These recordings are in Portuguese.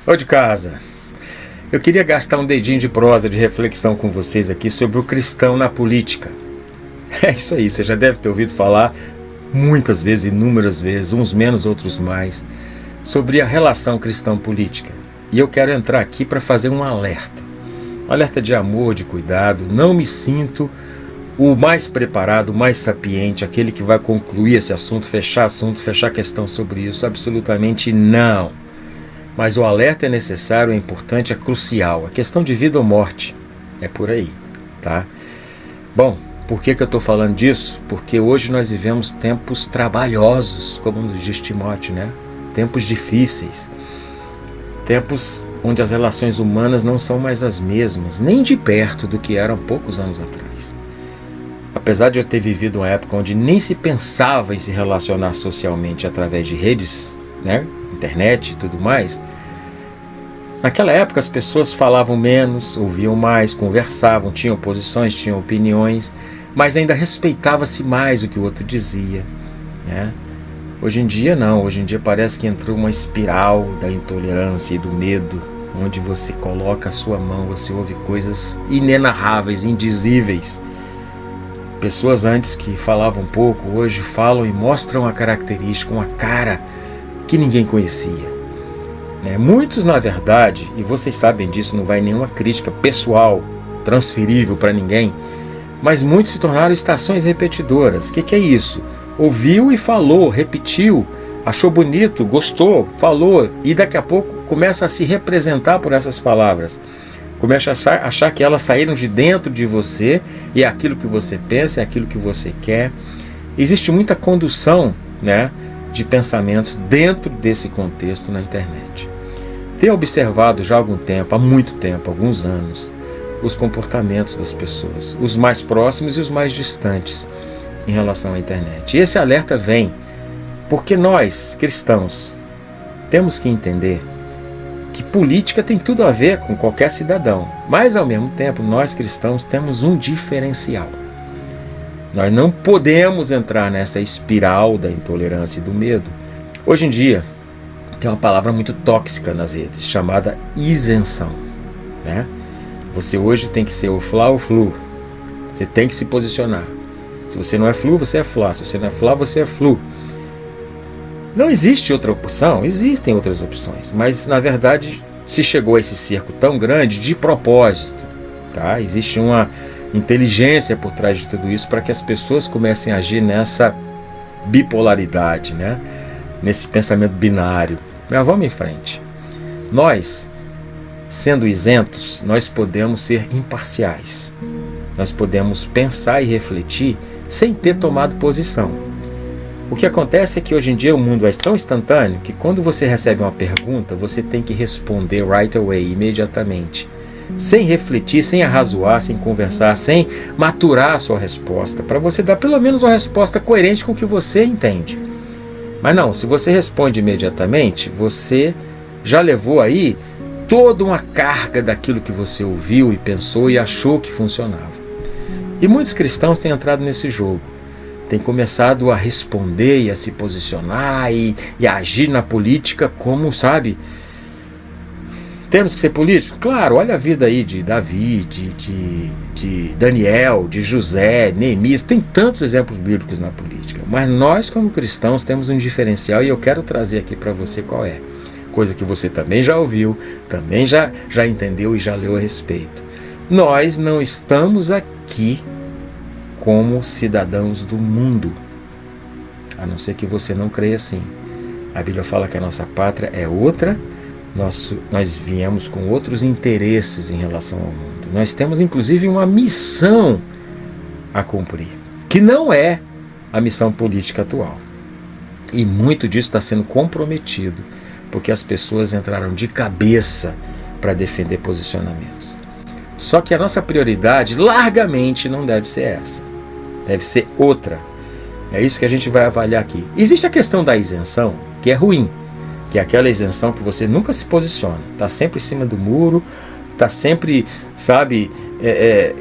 Ô de casa, eu queria gastar um dedinho de prosa de reflexão com vocês aqui sobre o cristão na política. É isso aí, você já deve ter ouvido falar muitas vezes, inúmeras vezes, uns menos, outros mais, sobre a relação cristão-política. E eu quero entrar aqui para fazer um alerta de amor, de cuidado. Não me sinto o mais preparado, o mais sapiente, aquele que vai concluir esse assunto, fechar questão sobre isso, absolutamente não. Mas o alerta é necessário, é importante, é crucial. A questão de vida ou morte é por aí, tá? Bom, por que eu estou falando disso? Porque hoje nós vivemos tempos trabalhosos, como nos diz Timóteo, né? Tempos difíceis. Tempos onde as relações humanas não são mais as mesmas, nem de perto do que eram poucos anos atrás. Apesar de eu ter vivido uma época onde nem se pensava em se relacionar socialmente através de redes, né? Internet e tudo mais, naquela época as pessoas falavam menos, ouviam mais, conversavam, tinham posições, tinham opiniões, mas ainda respeitava-se mais o que o outro dizia, né? Hoje em dia não, hoje em dia parece que entrou uma espiral da intolerância e do medo, onde você coloca a sua mão, você ouve coisas inenarráveis, indizíveis. Pessoas antes que falavam pouco, hoje falam e mostram a característica, uma cara que ninguém conhecia, né? Muitos, na verdade, e vocês sabem disso, não vai nenhuma crítica pessoal, transferível para ninguém, mas muitos se tornaram estações repetidoras. O que é isso? Ouviu e falou, repetiu, achou bonito, gostou, falou, e daqui a pouco começa a se representar por essas palavras. Começa a achar que elas saíram de dentro de você, e é aquilo que você pensa, é aquilo que você quer. Existe muita condução, né, de pensamentos dentro desse contexto na internet. Tenho observado já há algum tempo, há muito tempo, alguns anos, os comportamentos das pessoas, os mais próximos e os mais distantes em relação à internet. E esse alerta vem porque nós, cristãos, temos que entender que política tem tudo a ver com qualquer cidadão, mas ao mesmo tempo nós cristãos temos um diferencial. Nós não podemos entrar nessa espiral da intolerância e do medo. Hoje em dia, tem uma palavra muito tóxica nas redes, chamada isenção, né? Você hoje tem que ser o Flá ou Flu. Você tem que se posicionar. Se você não é Flu, você é Flá. Se você não é Flá, você é Flu. Não existe outra opção, existem outras opções, mas na verdade se chegou a esse cerco tão grande de propósito, tá? Existe uma inteligência por trás de tudo isso para que as pessoas comecem a agir nessa bipolaridade, né? Nesse pensamento binário. Mas vamos em frente. Nós, sendo isentos, nós podemos ser imparciais. Nós podemos pensar e refletir sem ter tomado posição. O que acontece é que hoje em dia o mundo é tão instantâneo que quando você recebe uma pergunta, você tem que responder right away, imediatamente. Sem refletir, sem arrazoar, sem conversar, sem maturar a sua resposta, para você dar pelo menos uma resposta coerente com o que você entende. Mas não, se você responde imediatamente, você já levou aí toda uma carga daquilo que você ouviu e pensou e achou que funcionava. E muitos cristãos têm entrado nesse jogo, têm começado a responder e a se posicionar e a agir na política como, sabe, temos que ser políticos? Claro, olha a vida aí de Davi, de Daniel, de José, Neemias, tem tantos exemplos bíblicos na política. Mas nós, como cristãos, temos um diferencial e eu quero trazer aqui para você qual é. Coisa que você também já ouviu, também já entendeu e já leu a respeito. Nós não estamos aqui como cidadãos do mundo, a não ser que você não creia assim. A Bíblia fala que a nossa pátria é outra. Nós viemos com outros interesses em relação ao mundo. Nós temos inclusive uma missão a cumprir, que não é a missão política atual. E muito disso está sendo comprometido, porque as pessoas entraram de cabeça para defender posicionamentos. Só que a nossa prioridade, largamente, não deve ser essa. Deve ser outra. É isso que a gente vai avaliar aqui. Existe a questão da isenção, que é ruim. Que é aquela isenção que você nunca se posiciona, está sempre em cima do muro, está sempre, sabe,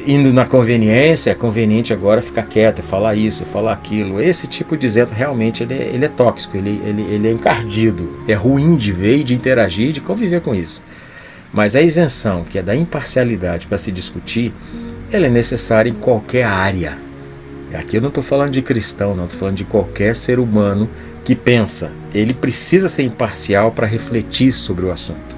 indo na conveniência, é conveniente agora ficar quieto, falar isso, falar aquilo. Esse tipo de isento realmente ele é tóxico, ele é encardido, é ruim de ver e de interagir, de conviver com isso. Mas a isenção, que é da imparcialidade para se discutir, ela é necessária em qualquer área. Aqui eu não estou falando de cristão, não, estou falando de qualquer ser humano que pensa. Ele precisa ser imparcial para refletir sobre o assunto.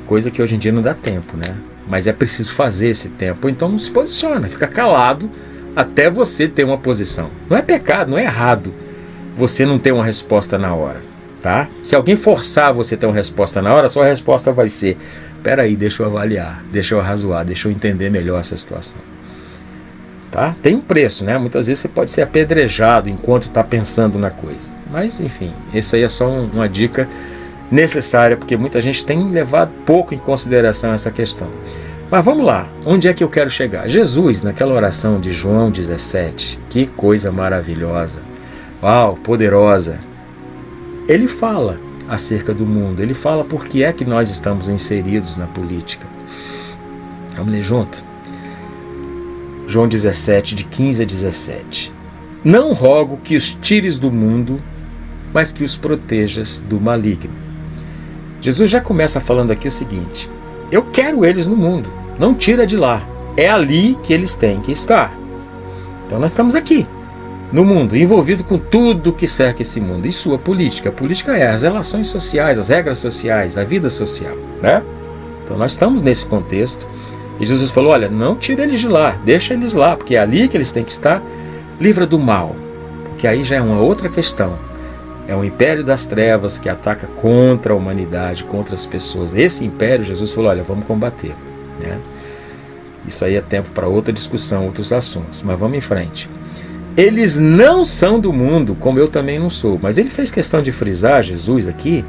Coisa que hoje em dia não dá tempo, né? Mas é preciso fazer esse tempo. Então não se posiciona, fica calado até você ter uma posição. Não é pecado, não é errado você não ter uma resposta na hora, tá? Se alguém forçar você a ter uma resposta na hora, a sua resposta vai ser: peraí, deixa eu avaliar, deixa eu arrazoar, deixa eu entender melhor essa situação. Tá? Tem um preço, né? Muitas vezes você pode ser apedrejado enquanto está pensando na coisa. Mas, enfim, essa aí é só uma dica necessária, porque muita gente tem levado pouco em consideração essa questão. Mas vamos lá, onde é que eu quero chegar? Jesus, naquela oração de João 17, que coisa maravilhosa, uau, poderosa. Ele fala acerca do mundo, ele fala por que é que nós estamos inseridos na política. Vamos ler junto? João 17, de 15 a 17. Não rogo que os tires do mundo, mas que os protejas do maligno. Jesus já começa falando aqui o seguinte: eu quero eles no mundo, não tira de lá, é ali que eles têm que estar. Então nós estamos aqui, no mundo, envolvido com tudo que cerca esse mundo. E sua política? A política é as relações sociais, as regras sociais, a vida social, né? Então nós estamos nesse contexto. E Jesus falou: olha, não tira eles de lá, deixa eles lá, porque é ali que eles têm que estar. Livra do mal, porque aí já é uma outra questão. É um império das trevas que ataca contra a humanidade, contra as pessoas. Esse império, Jesus falou: olha, vamos combater, né? Isso aí é tempo para outra discussão, outros assuntos, mas vamos em frente. Eles não são do mundo, como eu também não sou. Mas ele fez questão de frisar, Jesus, aqui,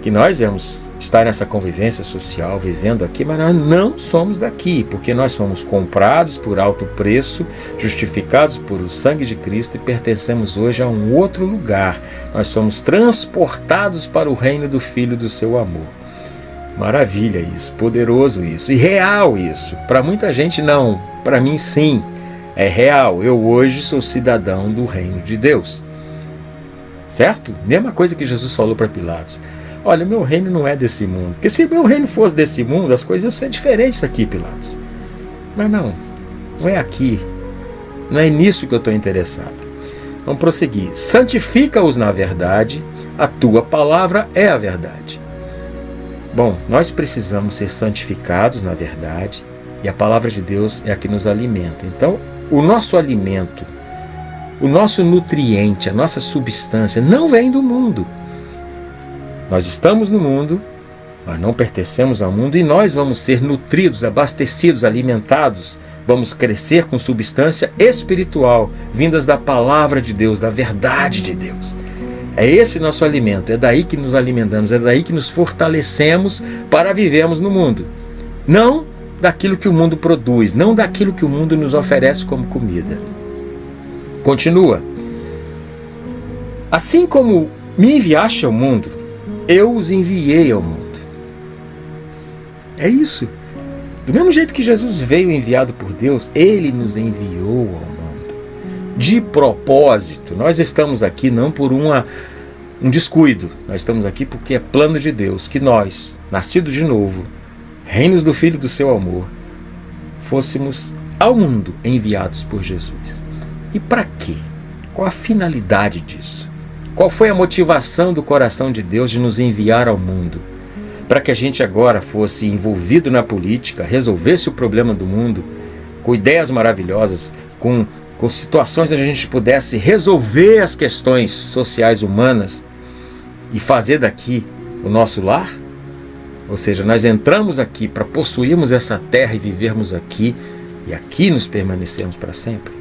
que nós vamos estar nessa convivência social, vivendo aqui, mas nós não somos daqui, porque nós fomos comprados por alto preço, justificados por o sangue de Cristo e pertencemos hoje a um outro lugar. Nós somos transportados para o reino do Filho do seu amor. Maravilha isso, poderoso isso, e real isso. Para muita gente não, para mim sim, é real. Eu hoje sou cidadão do reino de Deus. Certo? Mesma coisa que Jesus falou para Pilatos. Olha, meu reino não é desse mundo. Porque se meu reino fosse desse mundo, as coisas iam ser diferentes aqui, Pilatos. Mas não é aqui. Não é nisso que eu estou interessado. Vamos prosseguir. Santifica-os na verdade, a tua palavra é a verdade. Bom, nós precisamos ser santificados na verdade, e a palavra de Deus é a que nos alimenta. Então, o nosso alimento, o nosso nutriente, a nossa substância não vem do mundo. Nós estamos no mundo, mas não pertencemos ao mundo, e nós vamos ser nutridos, abastecidos, alimentados, vamos crescer com substância espiritual, vindas da palavra de Deus, da verdade de Deus. É esse o nosso alimento, é daí que nos alimentamos, é daí que nos fortalecemos para vivermos no mundo. Não daquilo que o mundo produz, não daquilo que o mundo nos oferece como comida. Continua. Assim como me enviaste ao mundo, eu os enviei ao mundo. É isso. Do mesmo jeito que Jesus veio enviado por Deus, Ele nos enviou ao mundo. De propósito, nós estamos aqui não por um descuido. Nós estamos aqui porque é plano de Deus que nós, nascidos de novo, reinos do Filho do seu amor, fôssemos ao mundo enviados por Jesus. E para quê? Qual a finalidade disso? Qual foi a motivação do coração de Deus de nos enviar ao mundo? Para que a gente agora fosse envolvido na política, resolvesse o problema do mundo, com ideias maravilhosas, com situações onde a gente pudesse resolver as questões sociais humanas e fazer daqui o nosso lar? Ou seja, nós entramos aqui para possuirmos essa terra e vivermos aqui, e aqui nos permanecermos para sempre?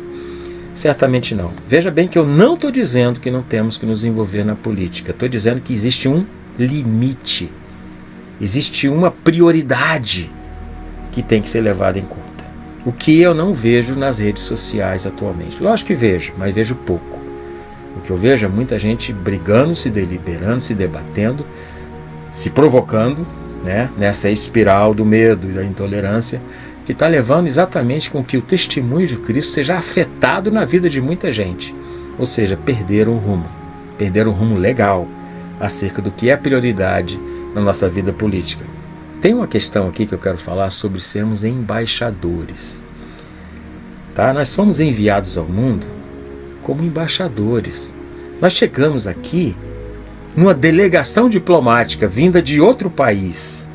Certamente não. Veja bem que eu não estou dizendo que não temos que nos envolver na política. Estou dizendo que existe um limite. Existe uma prioridade que tem que ser levada em conta. O que eu não vejo nas redes sociais atualmente. Lógico que vejo, mas vejo pouco. O que eu vejo é muita gente brigando, se deliberando, se debatendo, se provocando, né, nessa espiral do medo e da intolerância, que está levando exatamente com que o testemunho de Cristo seja afetado na vida de muita gente. Ou seja, perderam um rumo legal acerca do que é prioridade na nossa vida política. Tem uma questão aqui que eu quero falar sobre sermos embaixadores. Tá? Nós somos enviados ao mundo como embaixadores. Nós chegamos aqui numa delegação diplomática vinda de outro país.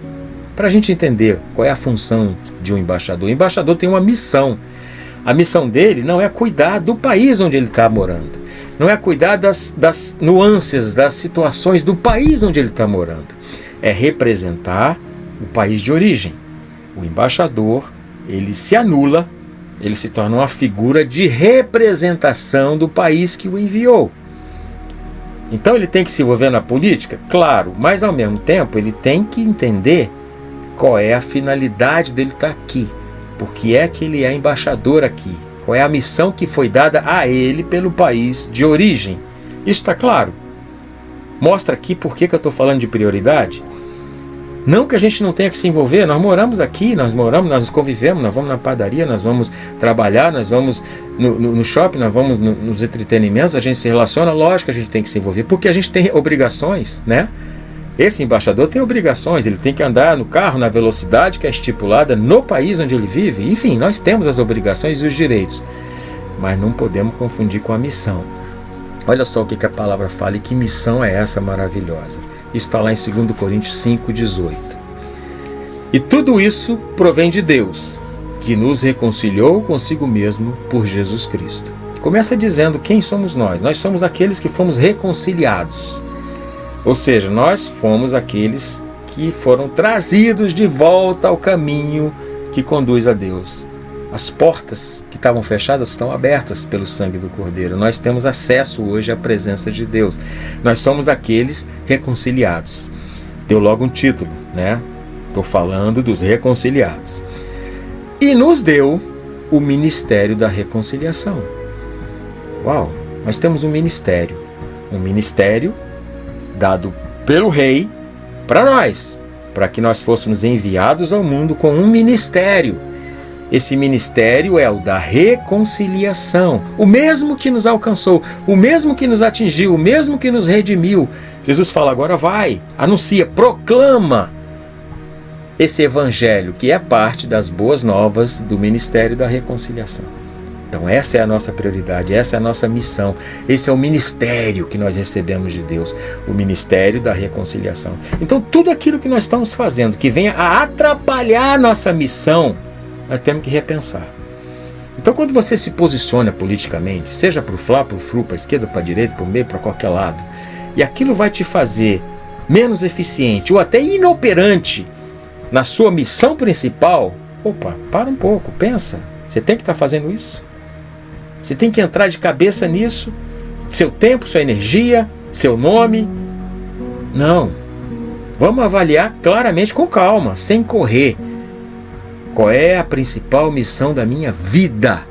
Para a gente entender qual é a função de um embaixador. O embaixador tem uma missão. A missão dele não é cuidar do país onde ele está morando. Não é cuidar das nuances, das situações do país onde ele está morando. É representar o país de origem. O embaixador, ele se anula, ele se torna uma figura de representação do país que o enviou. Então ele tem que se envolver na política? Claro, mas ao mesmo tempo ele tem que entender qual é a finalidade dele estar aqui. Por que é que ele é embaixador aqui? Qual é a missão que foi dada a ele pelo país de origem? Isso está claro? Mostra aqui por que eu estou falando de prioridade. Não que a gente não tenha que se envolver, nós moramos aqui, nós convivemos, nós vamos na padaria, nós vamos trabalhar, nós vamos no shopping, nós vamos nos entretenimentos, a gente se relaciona, lógico que a gente tem que se envolver, porque a gente tem obrigações, né? Esse embaixador tem obrigações, ele tem que andar no carro na velocidade que é estipulada no país onde ele vive. Enfim, nós temos as obrigações e os direitos, mas não podemos confundir com a missão. Olha só o que a palavra fala e que missão é essa maravilhosa. Isso está lá em 2 Coríntios 5,18. E tudo isso provém de Deus, que nos reconciliou consigo mesmo por Jesus Cristo. Começa dizendo quem somos nós. Nós somos aqueles que fomos reconciliados. Ou seja, nós fomos aqueles que foram trazidos de volta ao caminho que conduz a Deus. As portas que estavam fechadas estão abertas pelo sangue do Cordeiro. Nós temos acesso hoje à presença de Deus. Nós somos aqueles reconciliados. Deu logo um título, né? Estou falando dos reconciliados. E nos deu o ministério da reconciliação. Uau! Nós temos um ministério dado pelo rei para nós, para que nós fôssemos enviados ao mundo com um ministério. Esse ministério é o da reconciliação, o mesmo que nos alcançou, o mesmo que nos atingiu, o mesmo que nos redimiu. Jesus fala agora, vai, anuncia, proclama esse evangelho que é parte das boas novas do ministério da reconciliação. Então essa é a nossa prioridade, essa é a nossa missão, esse é o ministério que nós recebemos de Deus, o ministério da reconciliação. Então tudo aquilo que nós estamos fazendo que venha a atrapalhar a nossa missão, nós temos que repensar. Então quando você se posiciona politicamente, seja para o Fla, para o Flu, para a esquerda, para a direita, para o meio, para qualquer lado, e aquilo vai te fazer menos eficiente ou até inoperante na sua missão principal, opa, para um pouco, pensa, você tem que estar fazendo isso? Você tem que entrar de cabeça nisso? Seu tempo, sua energia, seu nome? Não. Vamos avaliar claramente, com calma, sem correr. Qual é a principal missão da minha vida?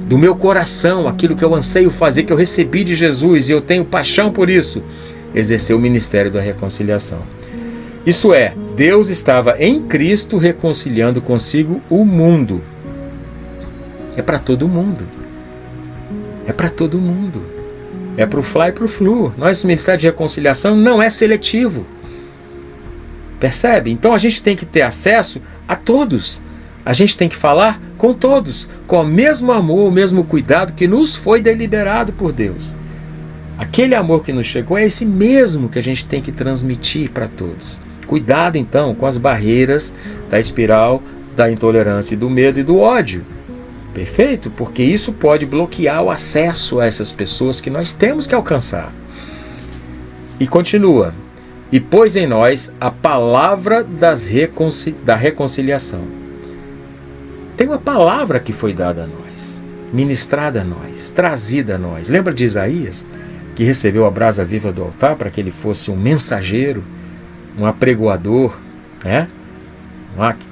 Do meu coração, aquilo que eu anseio fazer, que eu recebi de Jesus e eu tenho paixão por isso. Exercer o ministério da reconciliação. Isso é, Deus estava em Cristo reconciliando consigo o mundo. É para todo mundo. É para todo mundo. É para o Fla e para o Flu. Nosso ministério de reconciliação não é seletivo. Percebe? Então a gente tem que ter acesso a todos. A gente tem que falar com todos, com o mesmo amor, o mesmo cuidado que nos foi deliberado por Deus. Aquele amor que nos chegou é esse mesmo que a gente tem que transmitir para todos. Cuidado então com as barreiras da espiral da intolerância e do medo e do ódio. Perfeito? Porque isso pode bloquear o acesso a essas pessoas que nós temos que alcançar. E continua. E pôs em nós a palavra da reconciliação. Tem uma palavra que foi dada a nós, ministrada a nós, trazida a nós. Lembra de Isaías, que recebeu a brasa viva do altar para que ele fosse um mensageiro, um apregoador, né?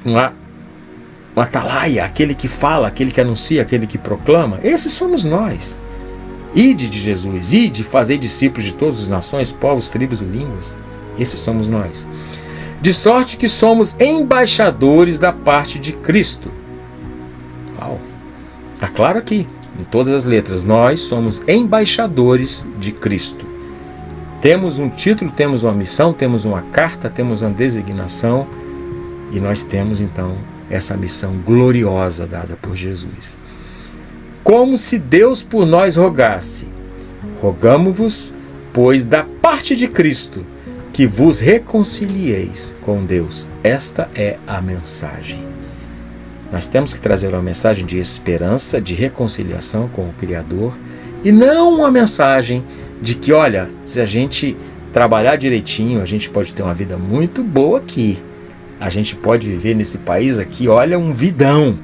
Um atalaia, aquele que fala, aquele que anuncia, aquele que proclama. Esses somos nós. Ide de Jesus, ide, fazei discípulos de todas as nações, povos, tribos e línguas. Esses somos nós. De sorte que somos embaixadores da parte de Cristo. Uau! Está claro aqui, em todas as letras. Nós somos embaixadores de Cristo. Temos um título, temos uma missão, temos uma carta, temos uma designação. E nós temos, então, essa missão gloriosa dada por Jesus. Como se Deus por nós rogasse: rogamo-vos, pois, da parte de Cristo, que vos reconcilieis com Deus. Esta é a mensagem. Nós temos que trazer uma mensagem de esperança, de reconciliação com o Criador, e não uma mensagem de que, olha, se a gente trabalhar direitinho, a gente pode ter uma vida muito boa aqui. A gente pode viver nesse país aqui, olha, um vidão,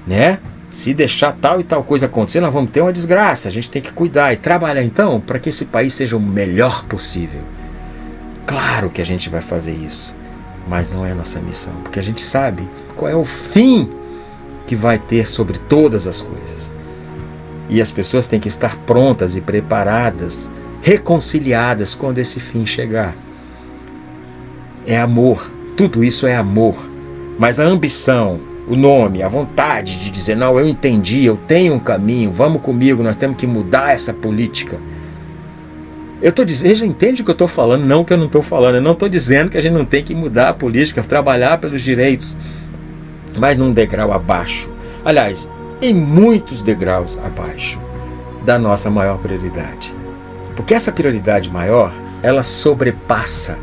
né? Se deixar tal e tal coisa acontecer, nós vamos ter uma desgraça. A gente tem que cuidar e trabalhar, então, para que esse país seja o melhor possível. Claro que a gente vai fazer isso, mas não é a nossa missão, porque a gente sabe qual é o fim que vai ter sobre todas as coisas. E as pessoas têm que estar prontas e preparadas, reconciliadas quando esse fim chegar. É amor, tudo isso é amor, mas a ambição, o nome, a vontade de dizer, não, eu entendi, eu tenho um caminho, vamos comigo, nós temos que mudar essa política. Eu estou dizendo, você já entende o que eu estou falando? Não que eu não estou falando, eu não estou dizendo que a gente não tem que mudar a política, trabalhar pelos direitos, mas num degrau abaixo. Aliás, em muitos degraus abaixo da nossa maior prioridade. Porque essa prioridade maior, ela sobrepassa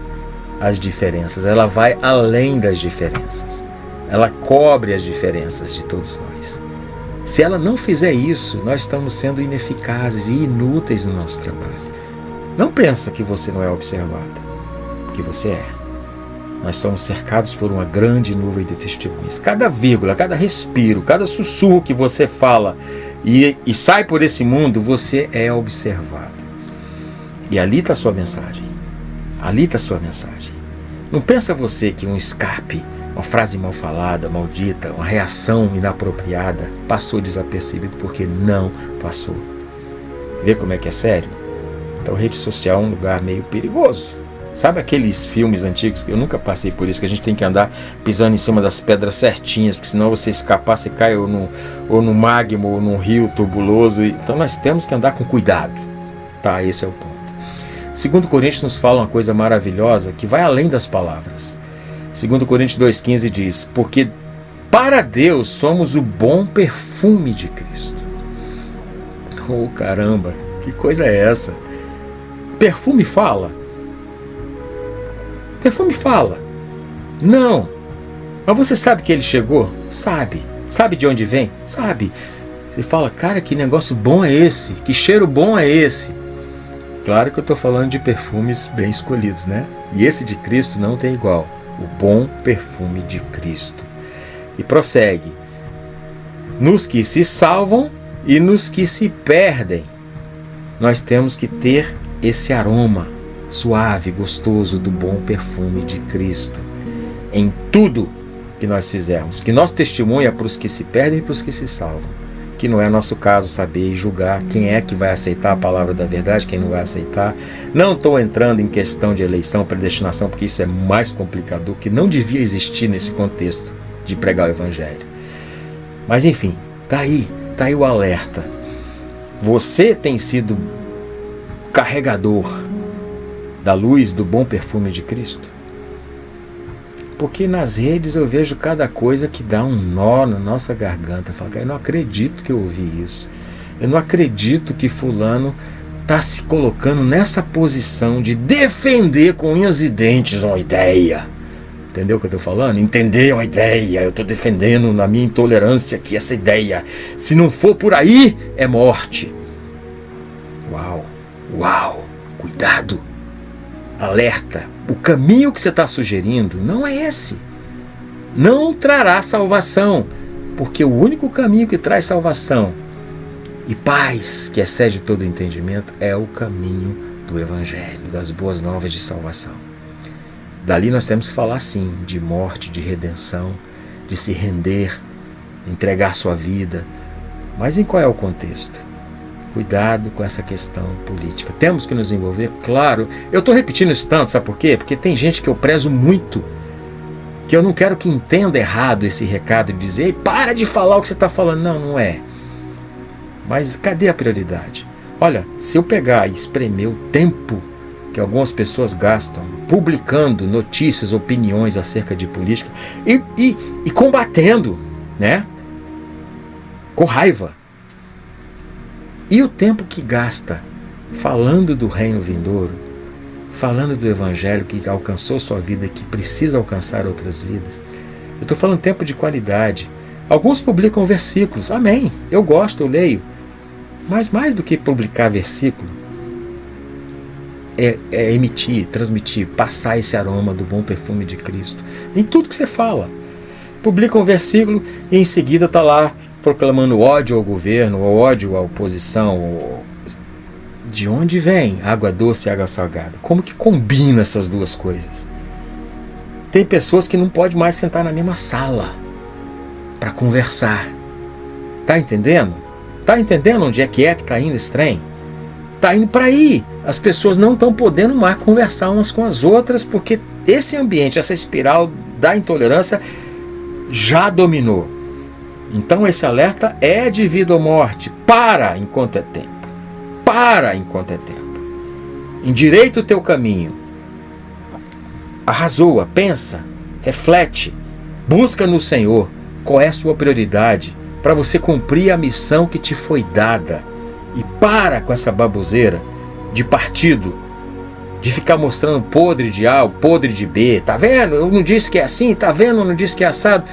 as diferenças, ela vai além das diferenças. Ela cobre as diferenças de todos nós. Se ela não fizer isso, nós estamos sendo ineficazes e inúteis no nosso trabalho. Não pensa que você não é observado, porque você é. Nós somos cercados por uma grande nuvem de testemunhas. Cada vírgula, cada respiro, cada sussurro que você fala e sai por esse mundo, você é observado. E ali está a sua mensagem. Ali está a sua mensagem. Não pensa você que um escape, uma frase mal falada, maldita, uma reação inapropriada passou desapercebido, porque não passou. Vê como é que é sério? Então, rede social é um lugar meio perigoso. Sabe aqueles filmes antigos, que eu nunca passei por isso, que a gente tem que andar pisando em cima das pedras certinhas, porque senão você escapar, você cai ou no magma, ou num rio turbuloso. Então nós temos que andar com cuidado. Tá, esse é o ponto. 2 Coríntios nos fala uma coisa maravilhosa, que vai além das palavras. 2 Coríntios 2,15 diz, porque para Deus somos o bom perfume de Cristo. Oh, caramba, que coisa é essa? Perfume fala? Perfume fala. Não. Mas você sabe que ele chegou? Sabe. Sabe de onde vem? Sabe. Você fala, cara, que negócio bom é esse? Que cheiro bom é esse? Claro que eu estou falando de perfumes bem escolhidos, né? E esse de Cristo não tem igual. O bom perfume de Cristo. E prossegue. Nos que se salvam e nos que se perdem, nós temos que ter esse aroma suave, gostoso do bom perfume de Cristo em tudo que nós fizermos. Que nosso testemunho é para os que se perdem e para os que se salvam. Que não é nosso caso saber e julgar quem é que vai aceitar a palavra da verdade, quem não vai aceitar. Não estou entrando em questão de eleição, predestinação, porque isso é mais complicador, que não devia existir nesse contexto de pregar o evangelho. Mas enfim, tá aí o alerta. Você tem sido carregador da luz do bom perfume de Cristo? Porque nas redes eu vejo cada coisa que dá um nó na nossa garganta. Eu falo, eu não acredito que eu ouvi isso. Eu não acredito que fulano está se colocando nessa posição de defender com unhas e dentes uma ideia. Entendeu o que eu estou falando? Entender uma ideia. Eu estou defendendo na minha intolerância que essa ideia, se não for por aí, é morte. Uau, cuidado. Alerta, o caminho que você está sugerindo não é esse. Não trará salvação, porque o único caminho que traz salvação e paz, que excede todo o entendimento, é o caminho do Evangelho, das boas novas de salvação. Dali nós temos que falar sim, de morte, de redenção, de se render, entregar sua vida. Mas em qual é o contexto? Cuidado com essa questão política. Temos que nos envolver, claro. Eu estou repetindo isso tanto, sabe por quê? Porque tem gente que eu prezo muito, que eu não quero que entenda errado esse recado de dizer: ei, para de falar o que você está falando. Não, não é. Mas cadê a prioridade? Olha, se eu pegar e espremer o tempo que algumas pessoas gastam publicando notícias, opiniões acerca de política e combatendo, né? Com raiva. E o tempo que gasta falando do reino vindouro, falando do evangelho que alcançou sua vida e que precisa alcançar outras vidas. Eu estou falando tempo de qualidade. Alguns publicam versículos. Amém. Eu gosto, eu leio. Mas mais do que publicar versículo, é emitir, transmitir, passar esse aroma do bom perfume de Cristo em tudo que você fala. Publica um versículo e em seguida está lá proclamando ódio ao governo, ódio à oposição. De onde vem água doce e água salgada? Como que combina essas duas coisas? Tem pessoas que não podem mais sentar na mesma sala para conversar. Tá entendendo? Tá entendendo onde é que está indo esse trem? Tá indo para aí. As pessoas não estão podendo mais conversar umas com as outras porque esse ambiente, essa espiral da intolerância já dominou. Então esse alerta é de vida ou morte. Para enquanto é tempo. Para enquanto é tempo. Endireita o teu caminho. Arrazoa, pensa, reflete, busca no Senhor qual é a sua prioridade para você cumprir a missão que te foi dada. E para com essa baboseira de partido, de ficar mostrando podre de A, podre de B. Tá vendo? Eu não disse que é assim, tá vendo? Eu não disse que é assado.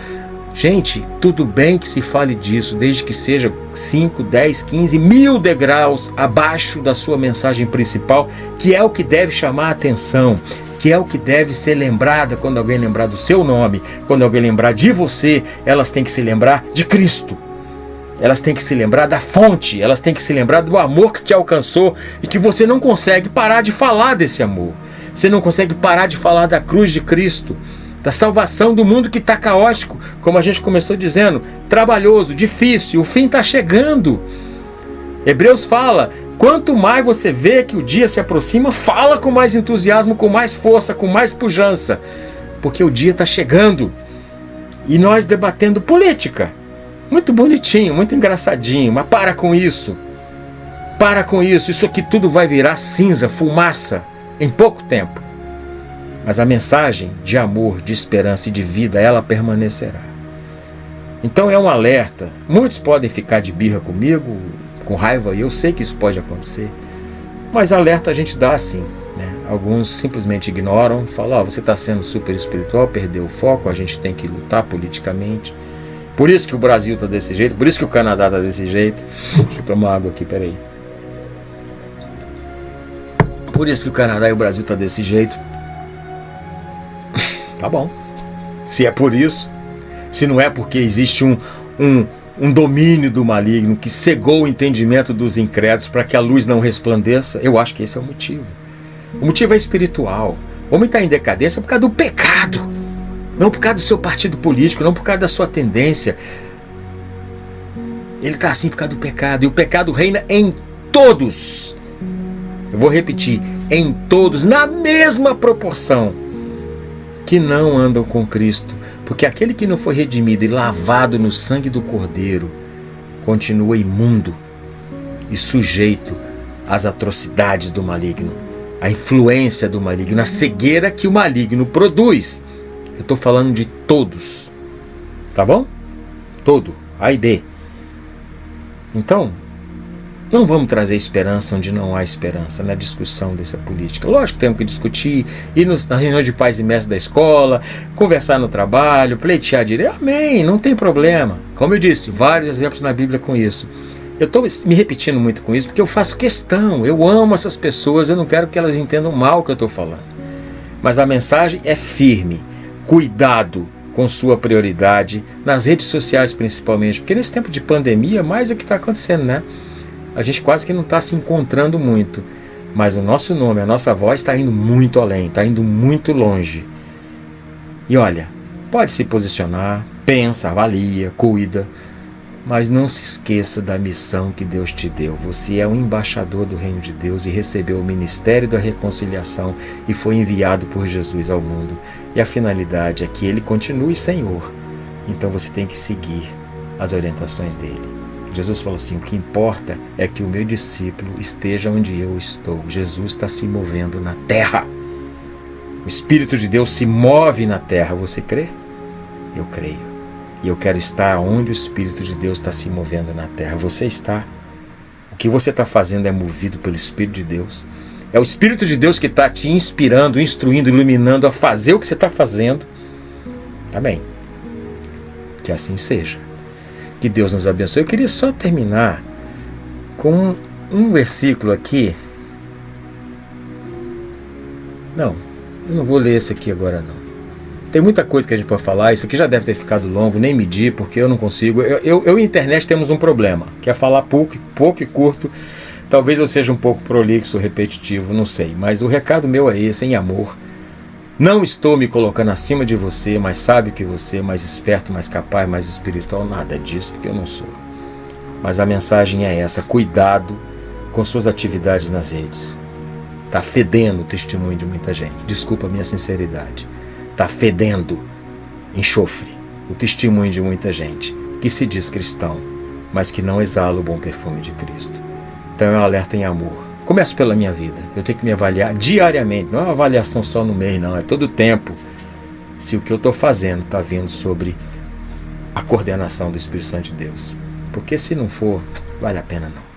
Gente, tudo bem que se fale disso, desde que seja 5, 10, 15, 1000 degraus abaixo da sua mensagem principal, que é o que deve chamar a atenção, que é o que deve ser lembrada quando alguém lembrar do seu nome, quando alguém lembrar de você, elas têm que se lembrar de Cristo. Elas têm que se lembrar da fonte, elas têm que se lembrar do amor que te alcançou e que você não consegue parar de falar desse amor. Você não consegue parar de falar da cruz de Cristo, da salvação do mundo que está caótico, como a gente começou dizendo, trabalhoso, difícil, o fim está chegando. Hebreus fala, quanto mais você vê que o dia se aproxima, fala com mais entusiasmo, com mais força, com mais pujança, porque o dia está chegando. E nós debatendo política, muito bonitinho, muito engraçadinho, mas para com isso. Para com isso, isso aqui tudo vai virar cinza, fumaça, em pouco tempo. Mas a mensagem de amor, de esperança e de vida, ela permanecerá. Então é um alerta. Muitos podem ficar de birra comigo, com raiva, e eu sei que isso pode acontecer. Mas alerta a gente dá assim, né? Alguns simplesmente ignoram, falam, você está sendo super espiritual, perdeu o foco, a gente tem que lutar politicamente. Por isso que o Brasil está desse jeito, por isso que o Canadá está desse jeito. Deixa eu tomar água aqui, peraí. Por isso que o Canadá e o Brasil estão desse jeito. Tá bom. Se é por isso, se não é porque existe um domínio do maligno que cegou o entendimento dos incrédulos para que a luz não resplandeça, eu acho que esse é o motivo. O motivo é espiritual. O homem está em decadência por causa do pecado. Não por causa do seu partido político, não por causa da sua tendência. Ele está assim por causa do pecado. E o pecado reina em todos. Eu vou repetir, em todos, na mesma proporção, que não andam com Cristo. Porque aquele que não foi redimido e lavado no sangue do Cordeiro continua imundo e sujeito às atrocidades do maligno, à influência do maligno, à cegueira que o maligno produz. Eu estou falando de todos, tá bom? Todo, A e B. Então, não vamos trazer esperança onde não há esperança na discussão dessa política. Lógico que temos que discutir, ir na reunião de pais e mestres da escola, conversar no trabalho, pleitear direito. Amém, não tem problema. Como eu disse, vários exemplos na Bíblia com isso. Eu estou me repetindo muito com isso porque eu faço questão, eu amo essas pessoas, eu não quero que elas entendam mal o que eu estou falando. Mas a mensagem é firme. Cuidado com sua prioridade, nas redes sociais principalmente, porque nesse tempo de pandemia, mais é o que está acontecendo, né? A gente quase que não está se encontrando muito, mas o nosso nome, a nossa voz está indo muito além, está indo muito longe. E olha, pode se posicionar, pensa, avalia, cuida, Mas não se esqueça da missão que Deus te deu. Você é um embaixador do reino de Deus e recebeu o ministério da reconciliação e foi enviado por Jesus ao mundo. E a finalidade é que Ele continue Senhor. Então você tem que seguir as orientações dele. Jesus falou assim: o que importa é que o meu discípulo esteja onde eu estou. Jesus está se movendo na terra. O Espírito de Deus se move na terra. Você crê? Eu creio. E eu quero estar onde o Espírito de Deus está se movendo na terra. Você está. O que você está fazendo é movido pelo Espírito de Deus. É o Espírito de Deus que está te inspirando, instruindo, iluminando a fazer o que você está fazendo. Amém. Que assim seja. Que Deus nos abençoe. Eu queria só terminar com um versículo aqui. Não, eu não vou ler esse aqui agora não. Tem muita coisa que a gente pode falar. Isso aqui já deve ter ficado longo, nem medir, porque eu não consigo. Eu e a internet temos um problema, que é falar pouco e curto. Talvez eu seja um pouco prolixo, repetitivo, não sei. Mas o recado meu é esse, em amor. Não estou me colocando acima de você, mais sábio que você, mais esperto, mais capaz, mais espiritual. Nada disso, porque eu não sou. Mas a mensagem é essa: cuidado com suas atividades nas redes. Está fedendo o testemunho de muita gente. Desculpa a minha sinceridade. Está fedendo enxofre o testemunho de muita gente que se diz cristão, mas que não exala o bom perfume de Cristo. Então é um alerta em amor. Começo pela minha vida. Eu tenho que me avaliar diariamente. Não é uma avaliação só no mês, não. É todo o tempo. Se o que eu estou fazendo está vindo sobre a coordenação do Espírito Santo de Deus. Porque se não for, vale a pena não.